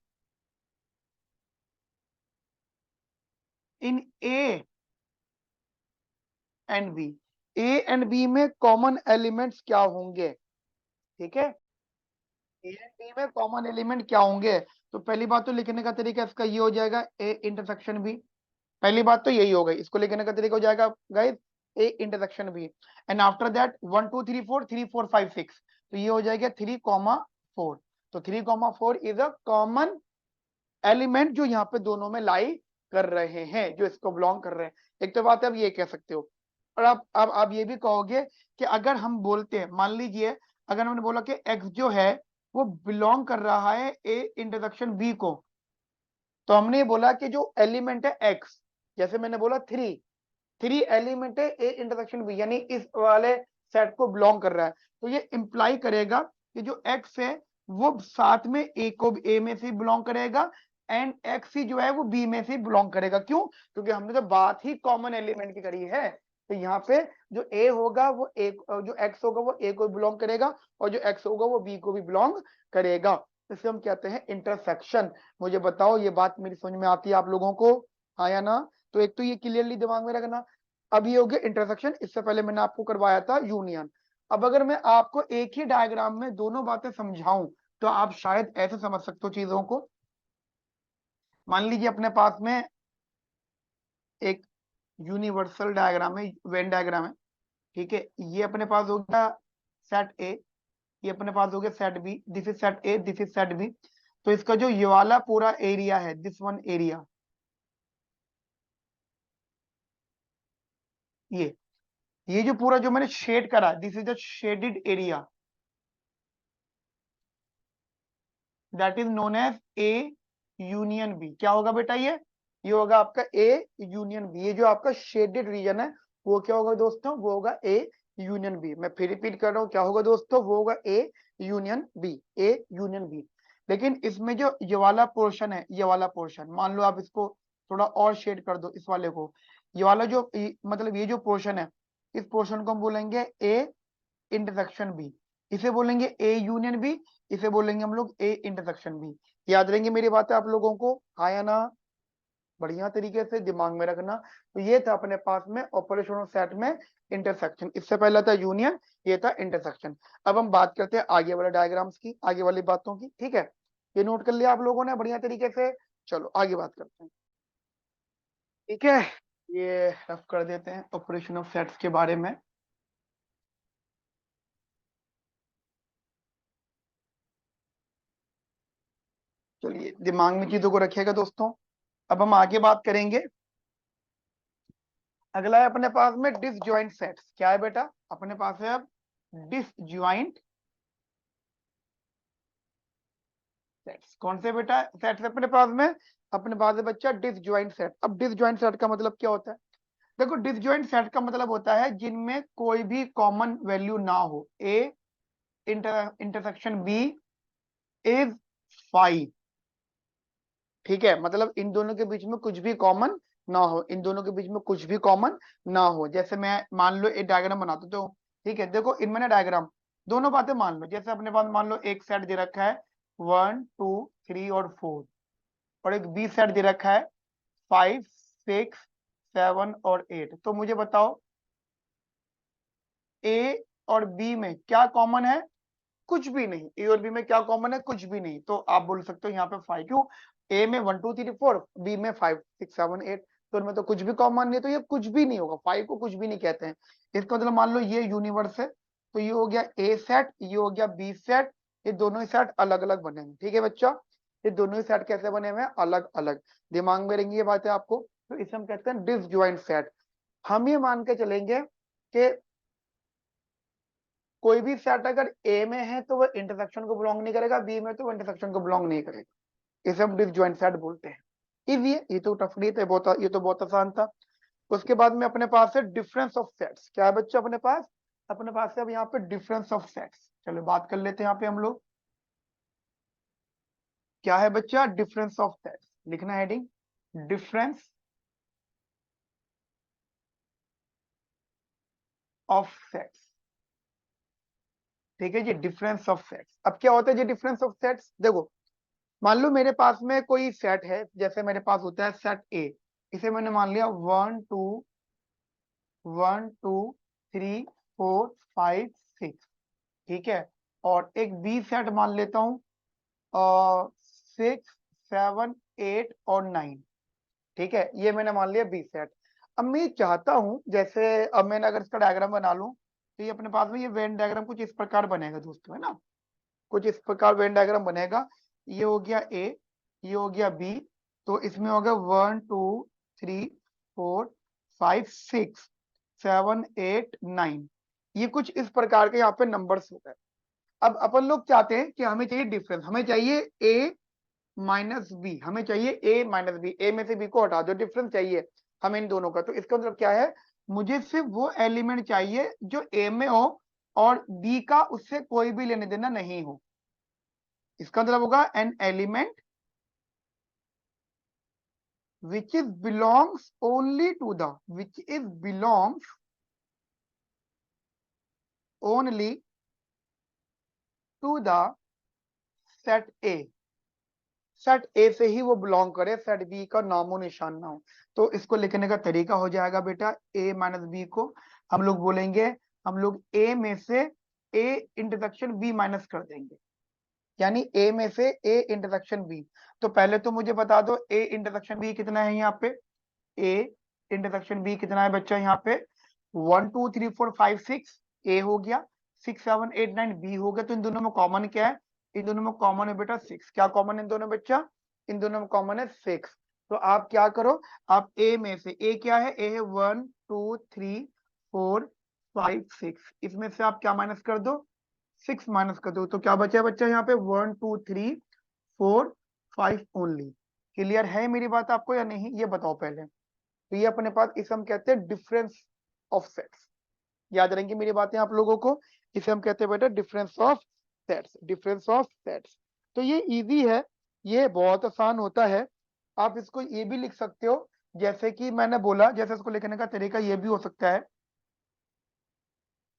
in A and B, A and B में कॉमन एलिमेंट्स क्या होंगे? ठीक है, ए एंड बी में कॉमन एलिमेंट क्या होंगे? तो पहली बात तो लिखने का तरीका इसका ये हो जाएगा ए इंटरसेक्शन बी। पहली बात तो यही हो गई, इसको लिखने का तरीका हो जाएगा guys A intersection B. And after that 1 2 3 4 3 4 5 6, तो ये हो जाएगा 3 4। तो 3 4 इज अ कॉमन एलिमेंट जो यहाँ पे दोनों में लाई कर रहे हैं, जो इसको बिलोंग कर रहे हैं। एक तो बात है, अब ये कह सकते हो। और अब आप ये भी कहोगे कि अगर हम बोलते हैं, मान लीजिए अगर हमने बोला कि x जो है वो बिलोंग कर रहा है ए इंटरसेक्शन बी को, तो हमने ये बोला कि जो एलिमेंट है x, जैसे मैंने बोला 3 एलिमेंट है ए इंटरसेक्शन बी, यानी इस वाले सेट को बिलोंग कर रहा है। तो ये इंप्लाई करेगा कि जो x है वो साथ में ए को ए में से बिलोंग करेगा, एंड x ही जो है वो बी में से बिलोंग करेगा। क्यों? क्योंकि हमने तो बात ही कॉमन एलिमेंट की करी है। तो यहाँ पे जो ए होगा वो ए, जो एक्स होगा वो ए को बिलोंग करेगा, और जो एक्स होगा वो बी को भी बिलोंग करेगा। इसे हम कहते हैं इंटरसेक्शन। मुझे बताओ ये बात मेरी समझ में आती है आप लोगों को, हाँ या ना? तो एक तो ये क्लियरली दिमाग में रखना। अब ये हो गया इंटरसेक्शन, इससे पहले मैंने आपको करवाया था यूनियन। अब अगर मैं आपको एक ही डायग्राम में दोनों बातें समझाऊं तो आप शायद ऐसे समझ सकते हो चीजों को। मान लीजिए अपने पास में एक यूनिवर्सल डायग्राम है, वेन डायग्राम है, ठीक है। ये अपने पास हो गया सेट ए, ये अपने पास हो गया set B, this is set A, this is set B. तो इसका जो ये वाला पूरा एरिया है, दिस वन एरिया, ये जो पूरा जो मैंने शेड करा, this is the shaded area, that is known as A union B. क्या होगा बेटा? ये होगा आपका ए यूनियन बी। ये जो आपका शेडेड रीजन है वो क्या होगा दोस्तों? वो होगा ए यूनियन बी। मैं फिर रिपीट कर रहा हूँ, क्या होगा दोस्तों? वो होगा A union B, A union B. लेकिन इसमें जो ये वाला पोर्शन है, ये वाला पोर्शन, मान लो आप इसको थोड़ा और शेड कर दो इस वाले को, ये वाला जो मतलब ये जो पोर्शन है, इस पोर्शन को हम बोलेंगे ए इंटरसेक्शन बी, इसे बोलेंगे ए यूनियन बी, इसे बोलेंगे हम लोग ए इंटरसेक्शन बी। याद रहेंगे मेरी बातें आप लोगों को, हाँ या ना? बढ़िया तरीके से दिमाग में रखना। तो ये था अपने पास में ऑपरेशनल सेट में इंटरसेक्शन, इससे पहले था यूनियन, ये था इंटरसेक्शन। अब हम बात करते हैं आगे वाले डायग्राम्स की, आगे वाली बातों की, ठीक है। ये नोट कर लिया आप लोगों ने बढ़िया तरीके से। चलो आगे बात करते हैं, ठीक है। ये रफ कर देते हैं ऑपरेशन ऑफ सेट्स के बारे में। चलिए दिमाग में चीजों को रखिएगा दोस्तों। अब हम आगे बात करेंगे। अगला है अपने पास में डिसजॉइंट सेट्स। क्या है बेटा? अपने पास है अब डिसजॉइंट सेट्स। कौन से बेटा सेट्स अपने पास में? अपने पास है बच्चा डिसजॉइंट सेट। अब डिसजॉइंट सेट का मतलब क्या होता है? देखो डिसजॉइंट सेट का मतलब होता है जिनमें कोई भी कॉमन वैल्यू ना हो। ए इंटरसेक्शन बी इज 5, ठीक है। मतलब इन दोनों के बीच में कुछ भी कॉमन ना हो, इन दोनों के बीच में कुछ भी कॉमन ना हो। जैसे मैं मान लो एक डायग्राम बनाता तो, ठीक है, देखो इनमें ना डायग्राम, दोनों बातें मान लो। जैसे अपने पास मान लो एक सेट दे रखा है 1 2 3 और 4, और एक बी सेट दे रखा है 5 6 7 और 8। तो मुझे बताओ ए और बी में क्या कॉमन है? कुछ भी नहीं। ए और बी में क्या कॉमन है? कुछ भी नहीं। तो आप बोल सकते हो यहाँ पे 5 क्यों? ए में 1 2 3 4, बी में 5 6 7 8, तो उनमें तो कुछ भी कॉमन नहीं है, तो ये कुछ भी नहीं होगा। 5 को कुछ भी नहीं कहते हैं। इसका मतलब मान लो ये यूनिवर्स है, तो ये हो गया ए सेट, ये हो गया बी सेट। ये दोनों ही सेट अलग अलग बने हैं, ठीक है बच्चा। ये दोनों ही सेट कैसे बने हुए हैं? अलग अलग। दिमाग में रहेंगी ये बातें आपको। तो इसे हम कहते हैं डिसजॉइंट सेट। हम ये मान के चलेंगे कि कोई भी सेट अगर ए में है तो वो इंटरसेक्शन को बिलोंग नहीं करेगा, बी में तो वो इंटरसेक्शन को बिलोंग नहीं करेगा। इसे हम डिसजॉइंट सेट बोलते हैं। इजी है, ये तो टफ नहीं था, बहुत, ये तो बहुत आसान था। उसके बाद में अपने पास है डिफरेंस ऑफ सेट्स। क्या है बच्चा अपने पास? अपने पास है अब यहाँ पे डिफरेंस ऑफ सेट्स। चलो बात कर लेते हैं यहाँ पे हम लोग। क्या है बच्चा? Difference of sets. लिखना हेडिंग डिफरेंस ऑफ सेट्स, ठीक है जी। डिफरेंस ऑफ सेट्स, अब क्या होता है जी डिफरेंस ऑफ सेट्स? देखो मान लो मेरे पास में कोई सेट है, जैसे मेरे पास होता है सेट ए, इसे मैंने मान लिया 1 2 1 2 3 4 5 6, ठीक है। और एक बी सेट मान लेता हूँ 6 7 8 और 9, ठीक है। ये मैंने मान लिया बी सेट। अब मैं ये चाहता हूँ, जैसे अब मैंने अगर इसका डायग्राम बना लूं तो ये अपने पास में ये वेन डायग्राम कुछ इस प्रकार बनेगा दोस्तों, है ना? कुछ इस प्रकार वेन डायग्राम बनेगा। ये हो गया ए, ये हो गया बी, तो इसमें हो गया 1 2 3 4 5 6 7 8 9। ये कुछ इस प्रकार के यहाँ पे नंबर्स हो गए। अब अपन लोग चाहते हैं कि हमें चाहिए डिफरेंस, हमें चाहिए ए माइनस बी, हमें चाहिए ए माइनस बी, ए में से बी को हटा दो, डिफरेंस चाहिए हमें इन दोनों का। तो इसका मतलब क्या है? मुझे सिर्फ वो एलिमेंट चाहिए जो ए में हो और बी का उससे कोई भी लेने देना नहीं हो। इसका मतलब होगा an element which is belongs only to the which is belongs only to the set A, set A से ही वो बिलोंग करे, सेट बी का नामो निशान ना हो। तो इसको लिखने का तरीका हो जाएगा बेटा, ए माइनस बी को हम लोग बोलेंगे, हम लोग ए में से ए इंटरसेक्शन बी माइनस कर देंगे, यानी ए में से ए इंटरसेक्शन बी। तो पहले तो मुझे बता दो ए इंटरसेक्शन बी कितना है यहाँ पे, ए इंटरसेक्शन बी कितना है बच्चा यहाँ पे, 1 2 3 4 5 6 ए हो गया, 6 7 8 9 बी हो गया। तो इन दोनों में कॉमन क्या है, इन दोनों में कॉमन है बेटा 6। क्या कॉमन है इन दोनों बच्चा, इन दोनों में कॉमन है 6। तो आप क्या करो, आप ए में से, ए क्या है, ए है 1 2 3 4 5 6, इसमें से आप क्या माइनस कर दो, 6 माइनस कर दो। तो क्या बचा बच्चा यहाँ पे 1 2 3 4 5 ओनली। क्लियर है मेरी बात आपको या नहीं, ये बताओ पहले। तो ये अपने पास, इसे हम कहते हैं डिफरेंस ऑफ सेट्स। याद रहेंगे मेरी बातें आप लोगों को, इसे हम कहते हैं बेटा difference of sets, difference of sets. तो ये इजी है, ये बहुत आसान होता है। आप इसको ये भी लिख सकते हो, जैसे कि मैंने बोला, जैसे इसको लिखने का तरीका ये भी हो सकता है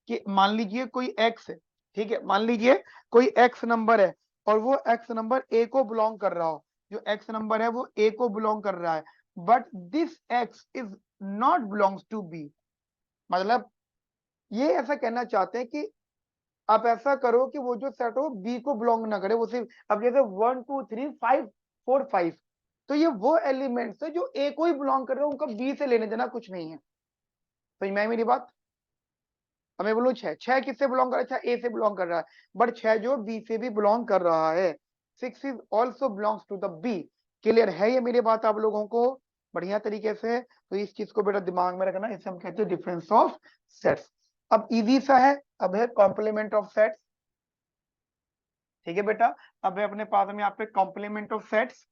कि मान लीजिए कोई एक्स है, ठीक है, मान लीजिए कोई एक्स नंबर है और वो एक्स नंबर ए को बिलोंग कर रहा हो, जो एक्स नंबर है वो ए को बिलोंग कर रहा है, but this x is not belongs to B. मतलब ये ऐसा कहना चाहते हैं कि आप ऐसा करो कि वो जो सेट हो बी को बिलोंग ना करे, वो सिर्फ, अब जैसे 1 2 3 5 4 5, तो ये वो एलिमेंट्स है जो ए को ही बिलोंग कर रहे हो, उनका बी से लेने देना कुछ नहीं है। समझ में आई मेरी बात। अब मैं बोलूं छह, छह किससे बिलोंग कर रहा है, छह ए से बिलोंग कर रहा है, बट छह जो बी से भी बिलोंग कर रहा है, 6 is also belongs to the B. Clear है ये मेरी बात आप लोगों को बढ़िया तरीके से। तो इस चीज को बेटा दिमाग में रखना, इसे हम कहते हैं डिफरेंस ऑफ सेट्स। अब इजी सा है, अब है कॉम्प्लीमेंट ऑफ सेट्स। ठीक है बेटा, अब है अपने पास में यहाँ पे कॉम्प्लीमेंट ऑफ सेट्स।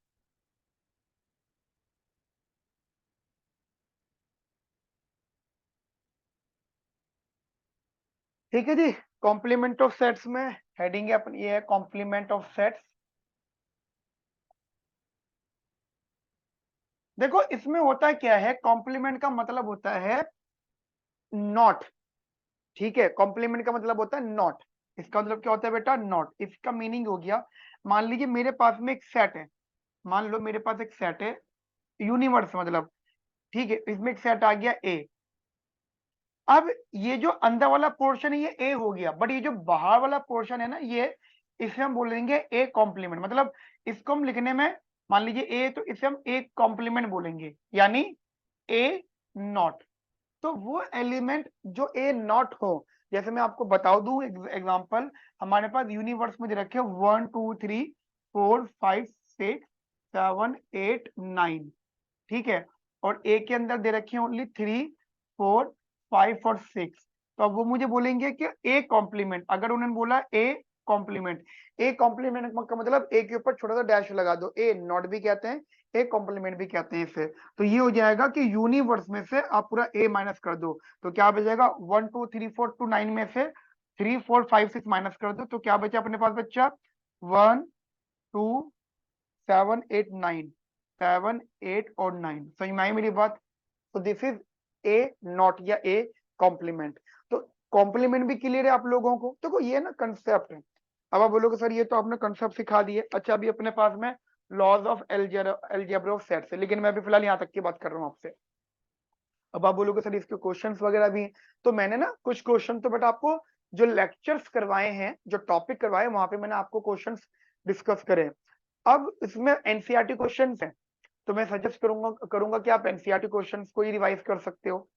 ठीक है जी, कॉम्प्लीमेंट ऑफ सेट्स में हेडिंग है अपनी, ये है कॉम्प्लीमेंट ऑफ सेट्स। देखो इसमें होता क्या है, कॉम्प्लीमेंट का मतलब होता है नॉट। ठीक है, कॉम्प्लीमेंट का मतलब होता है नॉट। इसका मतलब क्या होता है बेटा, नॉट। इसका मीनिंग हो गया, मान लीजिए मेरे पास में एक सेट है, मान लो मेरे पास एक सेट है, यूनिवर्स मतलब, ठीक है, इसमें एक सेट आ गया ए। अब ये जो अंदर वाला पोर्शन है ये ए हो गया, बट ये जो बाहर वाला पोर्शन है ना, ये, इसे हम बोलेंगे ए कॉम्प्लीमेंट। मतलब इसको हम लिखने में, मान लीजिए ए, तो इसे हम ए कॉम्प्लीमेंट बोलेंगे, यानी ए नॉट। तो वो एलिमेंट जो ए नॉट हो, जैसे मैं आपको बता दूं एग्जांपल, हमारे पास यूनिवर्स में दे रखे 1 2 3 4 5 6 7 8 9, ठीक है, और ए के अंदर दे रखे हैं ओनली 3 4 5 और 6। तो अब वो मुझे बोलेंगे कि ए कॉम्प्लीमेंट, अगर उन्होंने बोला ए कॉम्प्लीमेंट, ए कॉम्प्लीमेंट का मतलब ए के ऊपर छोटा सा डैश लगा दो, ए नॉट भी कहते हैं, ए कॉम्प्लीमेंट भी कहते हैं इसे। तो ये हो जाएगा कि यूनिवर्स में से आप पूरा ए माइनस कर दो, तो क्या बचेगा, 1 2 3 4 2 9 में से 3 4 5 6 माइनस कर दो, तो क्या बचा अपने पास बच्चा, 1 2 7 8 9, 7 8 और 9। समझ में आई मेरी बात। तो दिस इज ए नॉट या ए कॉम्प्लीमेंट। तो कॉम्प्लीमेंट भी क्लियर है आप लोगों को, तो ये ना कंसेप्ट है। अब आप बोलोगे सर ये तो आपने कंसेप्ट सिखा दिए, अच्छा अभी अपने पास में laws of algebra of sets है, लेकिन मैं अभी फिलहाल यहाँ तक की बात कर रहा हूँ आपसे। अब आप बोलोगे सर इसके क्वेश्चंस वगैरह भी हैं, तो मैंने ना कुछ क्वेश्चन तो बेटा आपको जो लेक्चर्स करवाए हैं, जो टॉपिक करवाए, वहां पे मैंने आपको क्वेश्चंस डिस्कस करे। अब इसमें एनसीईआरटी क्वेश्चंस हैं, तो मैं सजेस्ट करूंगा करूंगा कि आप एनसीईआरटी क्वेश्चंस को ही रिवाइज कर सकते हो।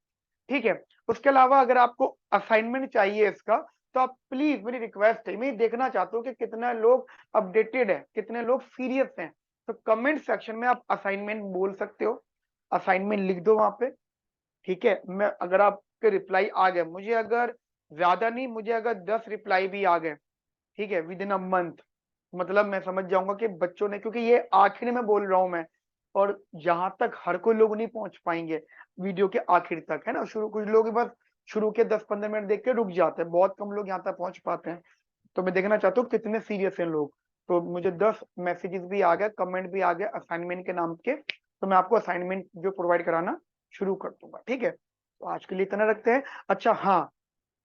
ठीक है, उसके अलावा अगर आपको असाइनमेंट चाहिए इसका, तो आप प्लीज, मेरी रिक्वेस्ट है, मैं देखना चाहता हूँ कि कितना लोग अपडेटेड है, कितने लोग सीरियस हैं। तो कमेंट सेक्शन में आप असाइनमेंट बोल सकते हो, असाइनमेंट लिख दो वहां पे। ठीक है, मैं, अगर आपके रिप्लाई आ गए, मुझे अगर ज्यादा नहीं, मुझे अगर 10 रिप्लाई भी आ गए, ठीक है, विद इन अ मंथ, मतलब मैं समझ जाऊंगा कि बच्चों ने, क्योंकि ये आखिर में बोल रहा हूं मैं, और जहां तक हर कोई लोग नहीं पहुंच पाएंगे वीडियो के आखिर तक, है ना, शुरू कुछ लोग बस शुरू के 10 15 मिनट देख के रुक जाते हैं, बहुत कम लोग यहाँ तक पहुंच पाते हैं। तो मैं देखना चाहता हूँ कितने सीरियस हैं लोग। तो मुझे 10 मैसेजेस भी आ गए, कमेंट भी आ गए असाइनमेंट के नाम के, तो मैं आपको असाइनमेंट जो प्रोवाइड कराना शुरू कर दूंगा। ठीक है, तो आज के लिए इतना रखते हैं। अच्छा हाँ,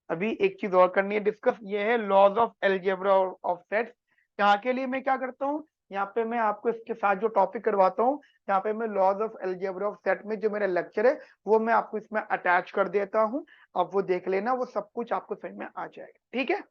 अभी एक चीज और करनी है डिस्कस, ये है laws of algebra of sets. यहाँ के लिए मैं क्या करता हूँ, यहाँ पे मैं आपको इसके साथ जो टॉपिक करवाता हूँ, यहाँ पे मैं laws of algebra of set में जो मेरा लेक्चर है वो मैं आपको इसमें अटैच कर देता हूँ। अब वो देख लेना, वो सब कुछ आपको समझ में आ जाएगा, ठीक है।